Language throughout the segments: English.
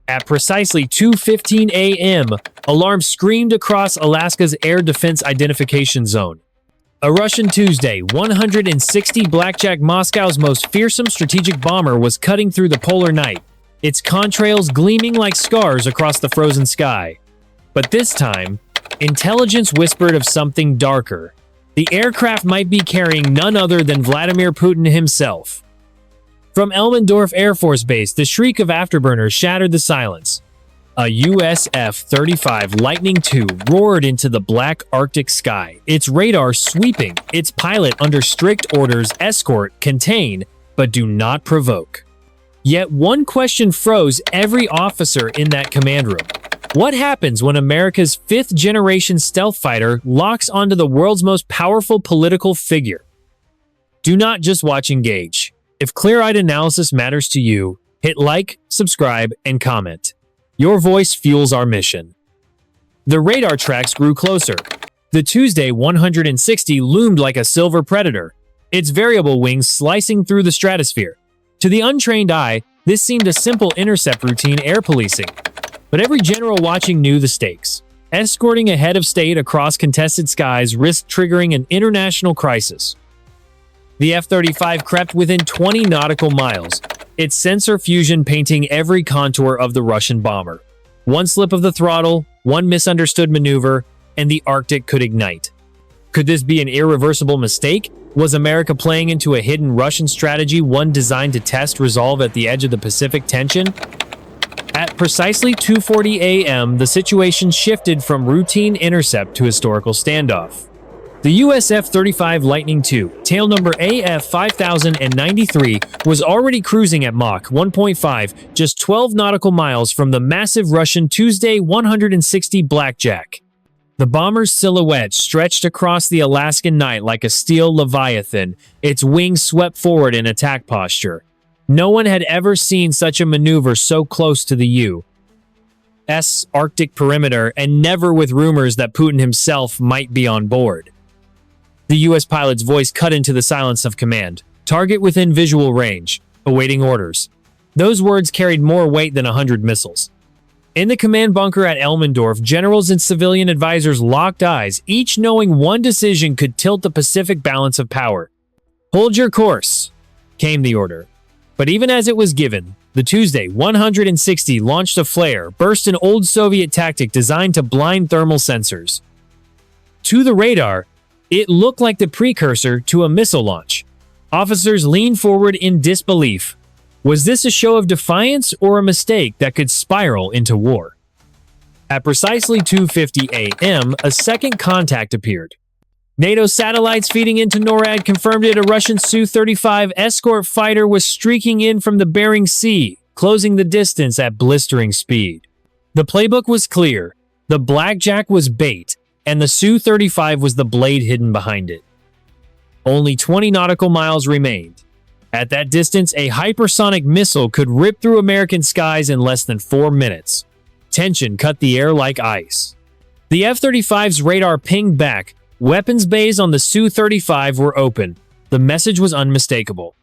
At precisely 2:15 a.m., alarm screamed across Alaska's air defense identification zone. A Russian Tuesday 160 Blackjack, Moscow's most fearsome strategic bomber, was cutting through the polar night, its contrails gleaming like scars across the frozen sky. But this time, intelligence whispered of something darker. The aircraft might be carrying none other than Vladimir Putin himself. From Elmendorf Air Force Base, the shriek of afterburners shattered the silence. A US F-35 Lightning II roared into the black Arctic sky, its radar sweeping, its pilot under strict orders: escort, contain, but do not provoke. Yet one question froze every officer in that command room. What happens when America's fifth-generation stealth fighter locks onto the world's most powerful political figure? Do not just watch, engage. If clear-eyed analysis matters to you, hit like, subscribe, and comment. Your voice fuels our mission. The radar tracks grew closer. The Tuesday 160 loomed like a silver predator, its variable wings slicing through the stratosphere. To the untrained eye, this seemed a simple intercept routine air policing. But every general watching knew the stakes. Escorting a head of state across contested skies risked triggering an international crisis. The F-35 crept within 20 nautical miles, its sensor fusion painting every contour of the Russian bomber. One slip of the throttle, one misunderstood maneuver, and the Arctic could ignite. Could this be an irreversible mistake? Was America playing into a hidden Russian strategy, one designed to test resolve at the edge of the Pacific tension? At precisely 2:40 a.m., the situation shifted from routine intercept to historical standoff. The US F-35 Lightning II, tail number AF 5093, was already cruising at Mach 1.5, just 12 nautical miles from the massive Russian Tuesday 160 Blackjack. The bomber's silhouette stretched across the Alaskan night like a steel leviathan, its wings swept forward in attack posture. No one had ever seen such a maneuver so close to the U.S. Arctic perimeter, and never with rumors that Putin himself might be on board. The U.S. pilot's voice cut into the silence of command. Target within visual range. Awaiting orders. Those words carried more weight than 100 missiles. In the command bunker at Elmendorf, generals and civilian advisors locked eyes, each knowing one decision could tilt the Pacific balance of power. Hold your course, came the order. But even as it was given, the Tuesday 160 launched a flare, burst an old Soviet tactic designed to blind thermal sensors. To the radar, it looked like the precursor to a missile launch. Officers leaned forward in disbelief. Was this a show of defiance or a mistake that could spiral into war? At precisely 2:50 a.m., a second contact appeared. NATO satellites feeding into NORAD confirmed it. A Russian Su-35 escort fighter was streaking in from the Bering Sea, closing the distance at blistering speed. The playbook was clear. The Blackjack was bait, and the Su-35 was the blade hidden behind it. Only 20 nautical miles remained. At that distance, a hypersonic missile could rip through American skies in less than 4 minutes. Tension cut the air like ice. The F-35's radar pinged back. Weapons bays on the Su-35 were open. The message was unmistakable.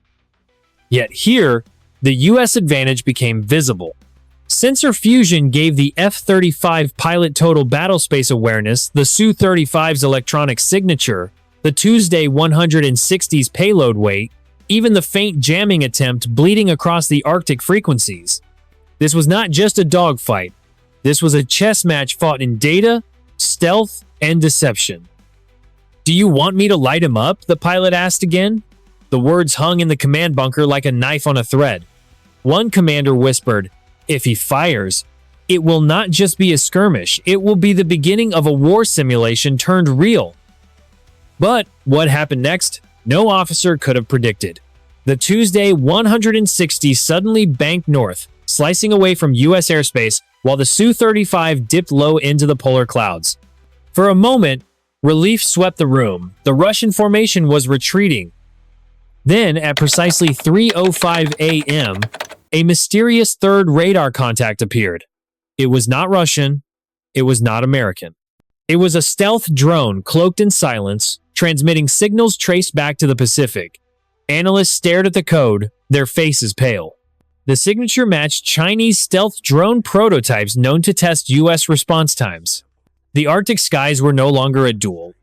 Yet here, the U.S. advantage became visible. Sensor fusion gave the F-35 pilot total battlespace awareness, the Su-35's electronic signature, the Tuesday 160's payload weight, even the faint jamming attempt bleeding across the Arctic frequencies. This was not just a dogfight. This was a chess match fought in data, stealth, and deception. "Do you want me to light him up?" the pilot asked again. The words hung in the command bunker like a knife on a thread. One commander whispered, "If he fires, it will not just be a skirmish, it will be the beginning of a war simulation turned real." But what happened next? No officer could have predicted. The Tuesday 160 suddenly banked north, slicing away from U.S. airspace, while the Su-35 dipped low into the polar clouds. For a moment, relief swept the room. The Russian formation was retreating. Then, at precisely 3:05 a.m., a mysterious third radar contact appeared. It was not Russian. It was not American. It was a stealth drone cloaked in silence, transmitting signals traced back to the Pacific. Analysts stared at the code, their faces pale. The signature matched Chinese stealth drone prototypes known to test U.S. response times. The Arctic skies were no longer a duel.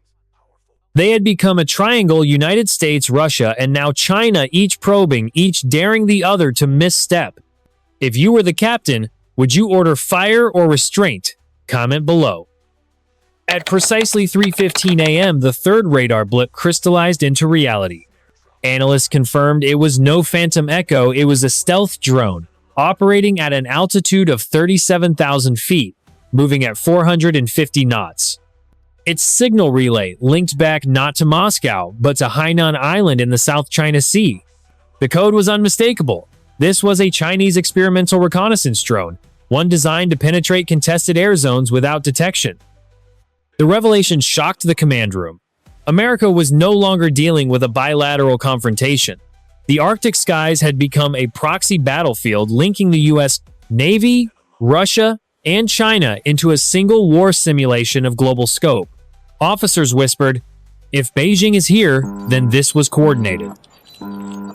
They had become a triangle: United States, Russia, and now China, each probing, each daring the other to misstep. If you were the captain, would you order fire or restraint? Comment below. At precisely 3:15 a.m., the third radar blip crystallized into reality. Analysts confirmed it was no Phantom Echo, it was a stealth drone, operating at an altitude of 37,000 feet, moving at 450 knots. Its signal relay linked back not to Moscow, but to Hainan Island in the South China Sea. The code was unmistakable. This was a Chinese experimental reconnaissance drone, one designed to penetrate contested air zones without detection. The revelation shocked the command room. America was no longer dealing with a bilateral confrontation. The Arctic skies had become a proxy battlefield linking the U.S. Navy, Russia, and China into a single war simulation of global scope. Officers whispered, "If Beijing is here, then this was coordinated."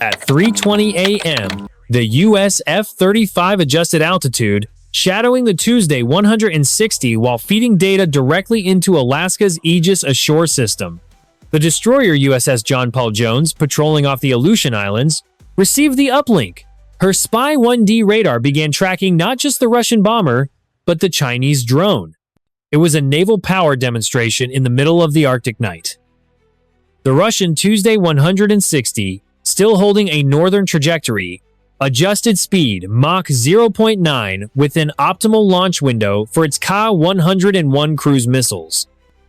At 3:20 a.m., the U.S. F-35 adjusted altitude, shadowing the Tuesday 160 while feeding data directly into Alaska's Aegis Ashore system. The destroyer USS John Paul Jones, patrolling off the Aleutian Islands, received the uplink. Her Spy-1D radar began tracking not just the Russian bomber, but the Chinese drone. It was a naval power demonstration in the middle of the Arctic night. The Russian Tuesday 160, still holding a northern trajectory, adjusted speed Mach 0.9 with an optimal launch window for its Ka-101 cruise missiles.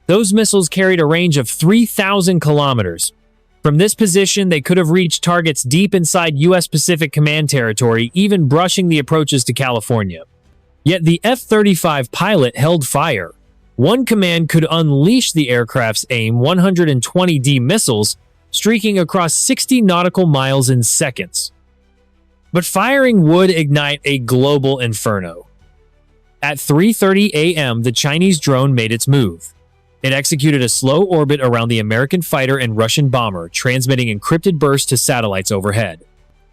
Those missiles carried a range of 3,000 kilometers. From this position, they could have reached targets deep inside U.S. Pacific Command territory, even brushing the approaches to California. Yet the F-35 pilot held fire. One command could unleash the aircraft's AIM-120D missiles, streaking across 60 nautical miles in seconds. But firing would ignite a global inferno. At 3:30 a.m., the Chinese drone made its move. It executed a slow orbit around the American fighter and Russian bomber, transmitting encrypted bursts to satellites overhead.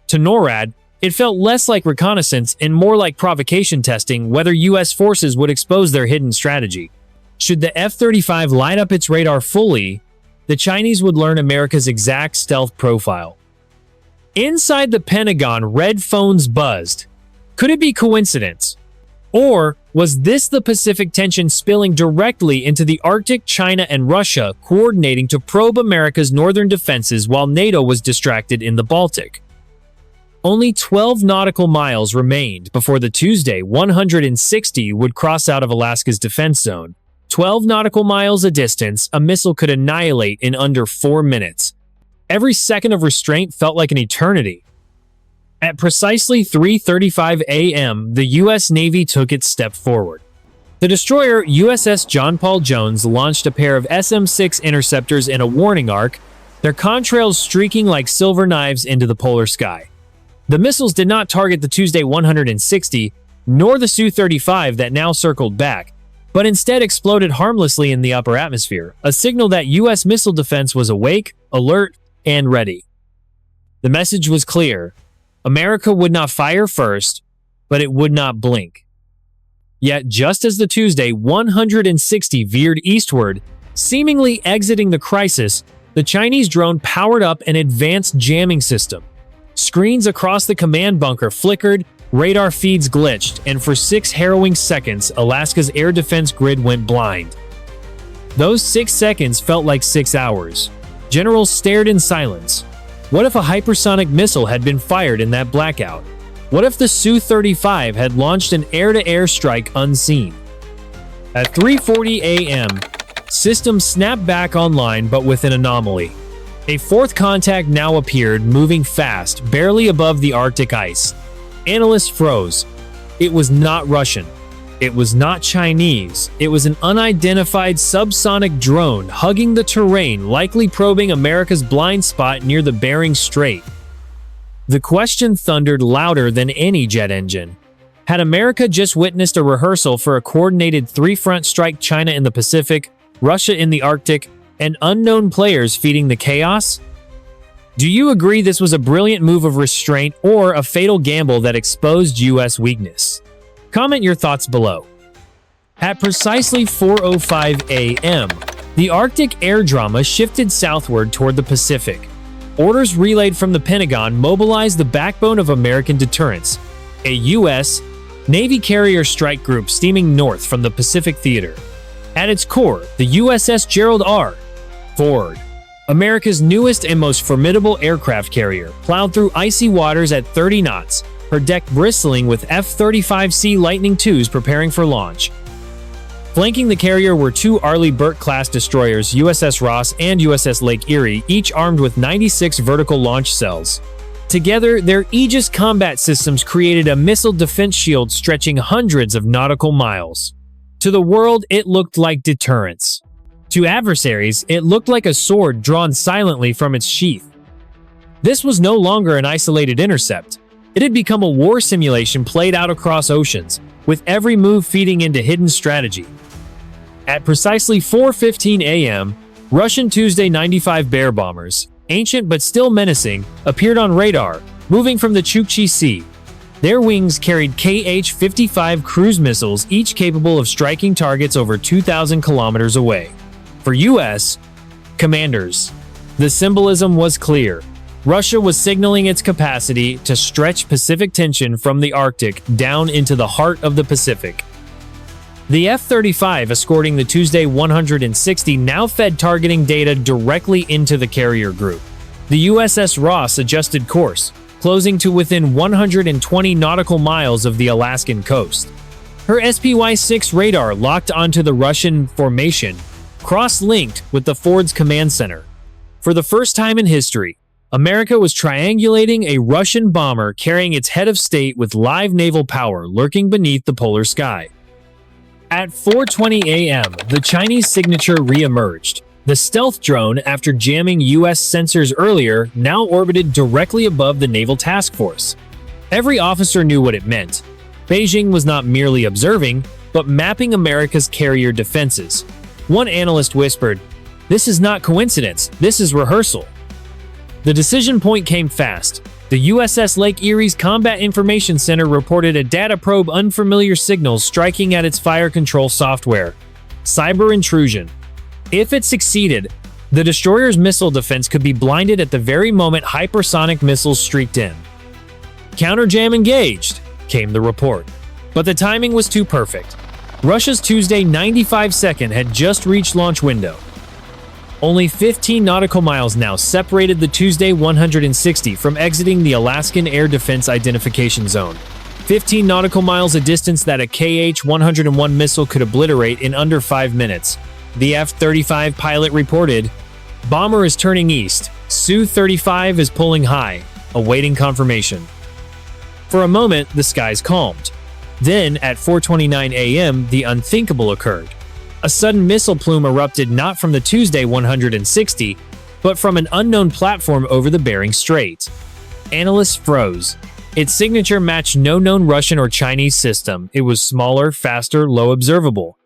To NORAD, it felt less like reconnaissance and more like provocation testing whether U.S. forces would expose their hidden strategy. Should the F-35 light up its radar fully, the Chinese would learn America's exact stealth profile. Inside the Pentagon, red phones buzzed. Could it be coincidence? Or was this the Pacific tension spilling directly into the Arctic, China and Russia coordinating to probe America's northern defenses while NATO was distracted in the Baltic? Only 12 nautical miles remained before the Tuesday 160 would cross out of Alaska's defense zone. 12 nautical miles a distance, a missile could annihilate in under 4 minutes. Every second of restraint felt like an eternity. At precisely 3:35 a.m., the U.S. Navy took its step forward. The destroyer USS John Paul Jones launched a pair of SM-6 interceptors in a warning arc, their contrails streaking like silver knives into the polar sky. The missiles did not target the Tuesday 160, nor the Su-35 that now circled back, but instead exploded harmlessly in the upper atmosphere, a signal that U.S. missile defense was awake, alert, and ready. The message was clear. America would not fire first, but it would not blink. Yet, just as the Tuesday 160 veered eastward, seemingly exiting the crisis, the Chinese drone powered up an advanced jamming system. Screens across the command bunker flickered, radar feeds glitched, and for 6 harrowing seconds, Alaska's air defense grid went blind. Those 6 seconds felt like 6 hours. Generals stared in silence. What if a hypersonic missile had been fired in that blackout? What if the Su-35 had launched an air-to-air strike unseen? At 3:40 a.m., systems snapped back online but with an anomaly. A fourth contact now appeared, moving fast, barely above the Arctic ice. Analysts froze. It was not Russian. It was not Chinese. It was an unidentified subsonic drone hugging the terrain, likely probing America's blind spot near the Bering Strait. The question thundered louder than any jet engine. Had America just witnessed a rehearsal for a coordinated three-front strike: China in the Pacific, Russia in the Arctic, and unknown players feeding the chaos? Do you agree this was a brilliant move of restraint or a fatal gamble that exposed U.S. weakness? Comment your thoughts below. At precisely 4:05 a.m., the Arctic air drama shifted southward toward the Pacific. Orders relayed from the Pentagon mobilized the backbone of American deterrence, a U.S. Navy carrier strike group steaming north from the Pacific Theater. At its core, the USS Gerald R. Ford, America's newest and most formidable aircraft carrier, plowed through icy waters at 30 knots, her deck bristling with F-35C Lightning IIs preparing for launch. Flanking the carrier were two Arleigh Burke-class destroyers, USS Ross and USS Lake Erie, each armed with 96 vertical launch cells. Together, their Aegis combat systems created a missile defense shield stretching hundreds of nautical miles. To the world, it looked like deterrence. To adversaries, it looked like a sword drawn silently from its sheath. This was no longer an isolated intercept. It had become a war simulation played out across oceans, with every move feeding into hidden strategy. At precisely 4:15 a.m., Russian Tuesday 95 Bear bombers, ancient but still menacing, appeared on radar, moving from the Chukchi Sea. Their wings carried Kh-55 cruise missiles, each capable of striking targets over 2,000 kilometers away. For U.S. commanders, the symbolism was clear. Russia was signaling its capacity to stretch Pacific tension from the Arctic down into the heart of the Pacific. The F-35 escorting the Tuesday 160 now fed targeting data directly into the carrier group. The USS Ross adjusted course, closing to within 120 nautical miles of the Alaskan coast. Her SPY-6 radar locked onto the Russian formation, cross-linked with the Ford's command center. For the first time in history, America was triangulating a Russian bomber carrying its head of state with live naval power lurking beneath the polar sky. At 4:20 a.m., the Chinese signature re-emerged. The stealth drone, after jamming U.S. sensors earlier, now orbited directly above the Naval Task Force. Every officer knew what it meant. Beijing was not merely observing, but mapping America's carrier defenses. One analyst whispered, "This is not coincidence, this is rehearsal." The decision point came fast. The USS Lake Erie's Combat Information Center reported a data probe unfamiliar signals striking at its fire control software. Cyber intrusion. If it succeeded, the destroyer's missile defense could be blinded at the very moment hypersonic missiles streaked in. "Counterjam engaged," came the report. But the timing was too perfect. Russia's Tuesday 95 had just reached launch window. Only 15 nautical miles now separated the Tuesday 160 from exiting the Alaskan Air Defense Identification Zone. 15 nautical miles, a distance that a Kh-101 missile could obliterate in under 5 minutes. The F-35 pilot reported, "Bomber is turning east. Su-35 is pulling high, awaiting confirmation." For a moment, the skies calmed. Then, at 4:29 a.m., the unthinkable occurred. A sudden missile plume erupted not from the Tuesday 160, but from an unknown platform over the Bering Strait. Analysts froze. Its signature matched no known Russian or Chinese system. It was smaller, faster, low observable.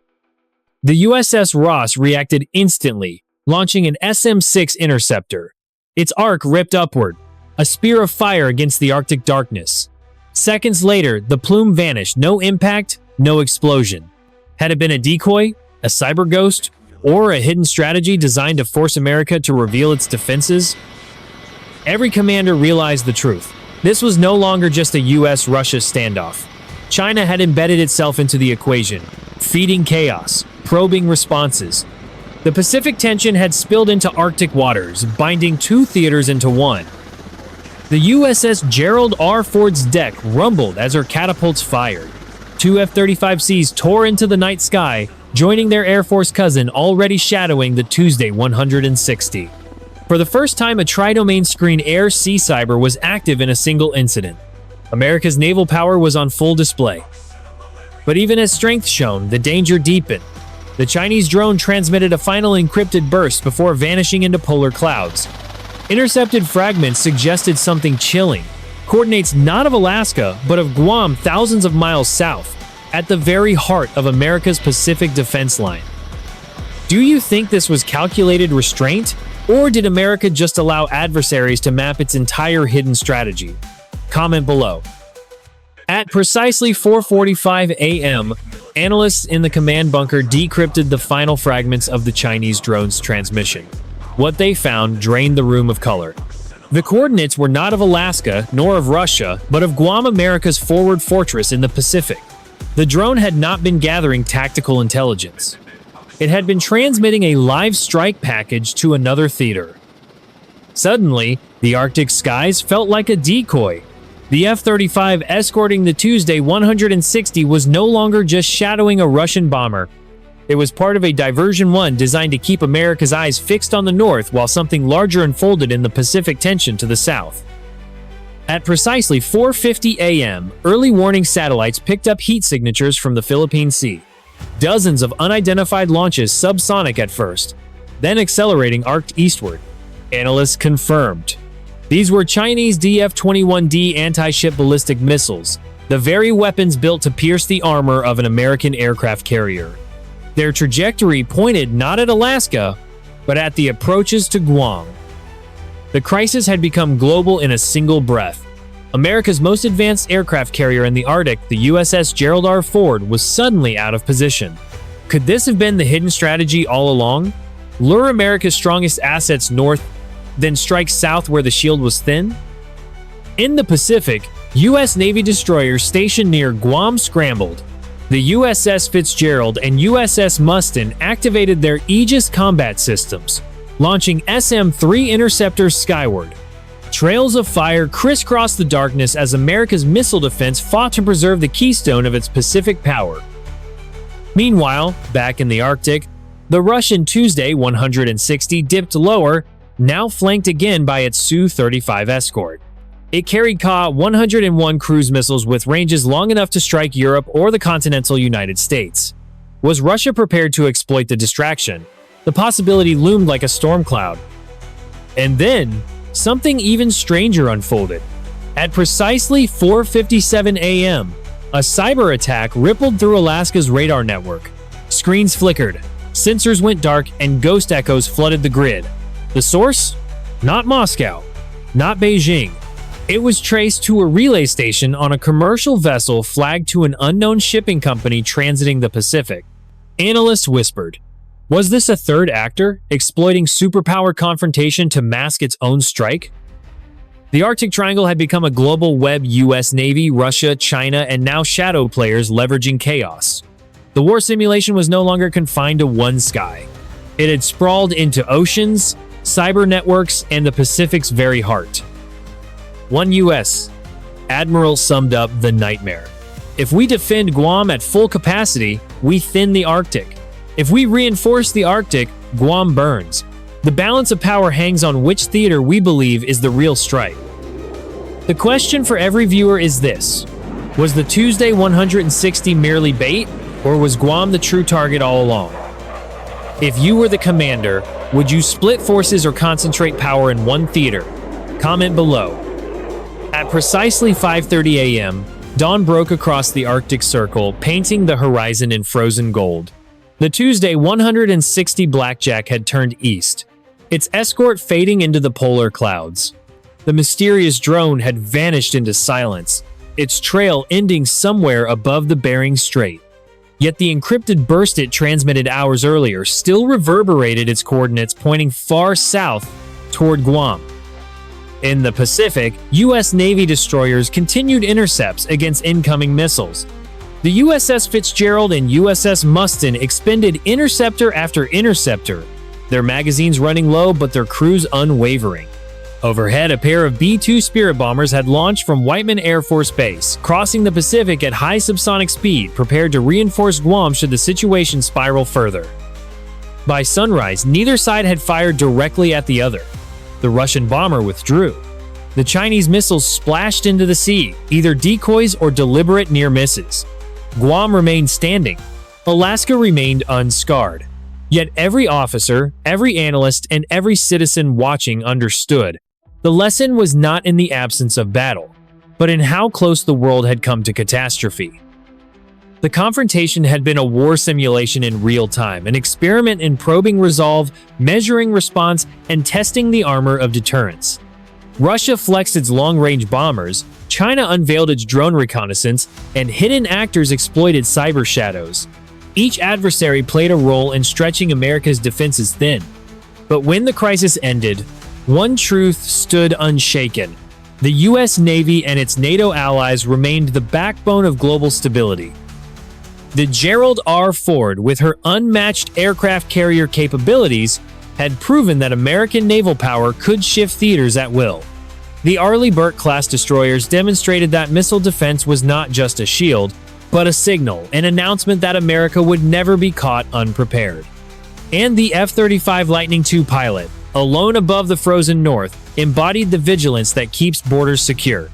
The USS Ross reacted instantly, launching an SM-6 interceptor. Its arc ripped upward, a spear of fire against the Arctic darkness. Seconds later, the plume vanished. No impact, no explosion. Had it been a decoy, a cyber ghost, or a hidden strategy designed to force America to reveal its defenses? Every commander realized the truth. This was no longer just a US-Russia standoff. China had embedded itself into the equation, feeding chaos, probing responses. The Pacific tension had spilled into Arctic waters, binding two theaters into one. The USS Gerald R. Ford's deck rumbled as her catapults fired. Two F-35Cs tore into the night sky, joining their Air Force cousin already shadowing the Tuesday 160. For the first time, a tri-domain screen air-sea cyber was active in a single incident. America's naval power was on full display. But even as strength shone, the danger deepened. The Chinese drone transmitted a final encrypted burst before vanishing into polar clouds. Intercepted fragments suggested something chilling. Coordinates not of Alaska, but of Guam thousands of miles south, at the very heart of America's Pacific defense line. Do you think this was calculated restraint? Or did America just allow adversaries to map its entire hidden strategy? Comment below. At precisely 4:45 a.m., analysts in the command bunker decrypted the final fragments of the Chinese drone's transmission. What they found drained the room of color. The coordinates were not of Alaska nor of Russia, but of Guam, America's forward fortress in the Pacific. The drone had not been gathering tactical intelligence. It had been transmitting a live strike package to another theater. Suddenly, the Arctic skies felt like a decoy. The F-35 escorting the Tuesday 160 was no longer just shadowing a Russian bomber. It was part of a diversion one designed to keep America's eyes fixed on the north while something larger unfolded in the Pacific tension to the south. At precisely 4:50 a.m., early warning satellites picked up heat signatures from the Philippine Sea. Dozens of unidentified launches subsonic at first, then accelerating arced eastward. Analysts confirmed. These were Chinese DF-21D anti-ship ballistic missiles, the very weapons built to pierce the armor of an American aircraft carrier. Their trajectory pointed not at Alaska, but at the approaches to Guam. The crisis had become global in a single breath. America's most advanced aircraft carrier in the Arctic, the USS Gerald R. Ford, was suddenly out of position. Could this have been the hidden strategy all along? Lure America's strongest assets north, then strike south where the shield was thin? In the Pacific, U.S. Navy destroyers stationed near Guam scrambled. The USS Fitzgerald and USS Mustin activated their Aegis combat systems, launching SM-3 interceptors skyward. Trails of fire crisscrossed the darkness as America's missile defense fought to preserve the keystone of its Pacific power. Meanwhile, back in the Arctic, the Russian Tuesday 160 dipped lower, now flanked again by its Su-35 escort. It carried Ka-101 cruise missiles with ranges long enough to strike Europe or the continental United States. Was Russia prepared to exploit the distraction? The possibility loomed like a storm cloud. And then, something even stranger unfolded. At precisely 4:57 a.m., a cyber attack rippled through Alaska's radar network. Screens flickered, sensors went dark, and ghost echoes flooded the grid. The source? Not Moscow, not Beijing. It was traced to a relay station on a commercial vessel flagged to an unknown shipping company transiting the Pacific. Analysts whispered, was this a third actor, exploiting superpower confrontation to mask its own strike? The Arctic Triangle had become a global web. US Navy, Russia, China, and now shadow players leveraging chaos. The war simulation was no longer confined to one sky. It had sprawled into oceans, cyber networks, and the Pacific's very heart. One U.S. admiral summed up the nightmare. If we defend Guam at full capacity, we thin the Arctic. If we reinforce the Arctic, Guam burns. The balance of power hangs on which theater we believe is the real strike. The question for every viewer is this: was the Tuesday 160 merely bait, or was Guam the true target all along? If you were the commander, would you split forces or concentrate power in one theater? Comment below. At precisely 5:30 a.m., dawn broke across the Arctic Circle, painting the horizon in frozen gold. The Tuesday 160 Blackjack had turned east, its escort fading into the polar clouds. The mysterious drone had vanished into silence, its trail ending somewhere above the Bering Strait. Yet the encrypted burst it transmitted hours earlier still reverberated its coordinates, pointing far south toward Guam. In the Pacific, U.S. Navy destroyers continued intercepts against incoming missiles. The USS Fitzgerald and USS Mustin expended interceptor after interceptor, their magazines running low but their crews unwavering. Overhead, a pair of B-2 Spirit bombers had launched from Whiteman Air Force Base, crossing the Pacific at high subsonic speed, prepared to reinforce Guam should the situation spiral further. By sunrise, neither side had fired directly at the other. The Russian bomber withdrew. The Chinese missiles splashed into the sea, either decoys or deliberate near misses. Guam remained standing. Alaska remained unscarred. Yet every officer, every analyst, and every citizen watching understood. The lesson was not in the absence of battle, but in how close the world had come to catastrophe. The confrontation had been a war simulation in real time, an experiment in probing resolve, measuring response, and testing the armor of deterrence. Russia flexed its long-range bombers, China unveiled its drone reconnaissance, and hidden actors exploited cyber shadows. Each adversary played a role in stretching America's defenses thin. But when the crisis ended, one truth stood unshaken. The U.S. Navy and its NATO allies remained the backbone of global stability. The Gerald R. Ford, with her unmatched aircraft carrier capabilities, had proven that American naval power could shift theaters at will. The Arleigh Burke-class destroyers demonstrated that missile defense was not just a shield, but a signal, an announcement that America would never be caught unprepared. And the F-35 Lightning II pilot, alone above the frozen north, embodied the vigilance that keeps borders secure.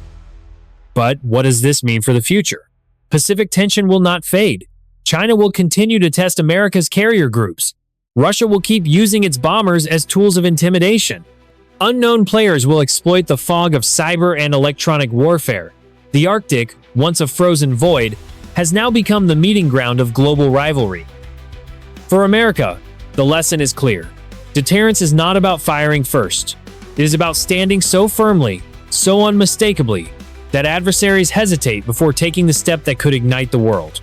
But what does this mean for the future? Pacific tension will not fade. China will continue to test America's carrier groups. Russia will keep using its bombers as tools of intimidation. Unknown players will exploit the fog of cyber and electronic warfare. The Arctic, once a frozen void, has now become the meeting ground of global rivalry. For America, the lesson is clear. Deterrence is not about firing first. It is about standing so firmly, so unmistakably, that adversaries hesitate before taking the step that could ignite the world.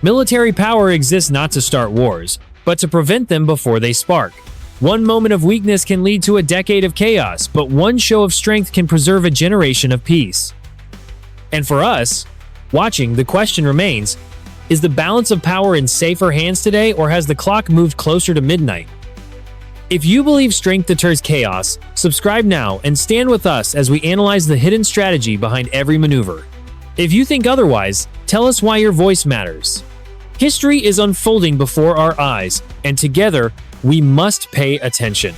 Military power exists not to start wars, but to prevent them before they spark. One moment of weakness can lead to a decade of chaos, but one show of strength can preserve a generation of peace. And for us, watching, the question remains, is the balance of power in safer hands today, or has the clock moved closer to midnight? If you believe strength deters chaos, subscribe now and stand with us as we analyze the hidden strategy behind every maneuver. If you think otherwise, tell us why your voice matters. History is unfolding before our eyes, and together, we must pay attention.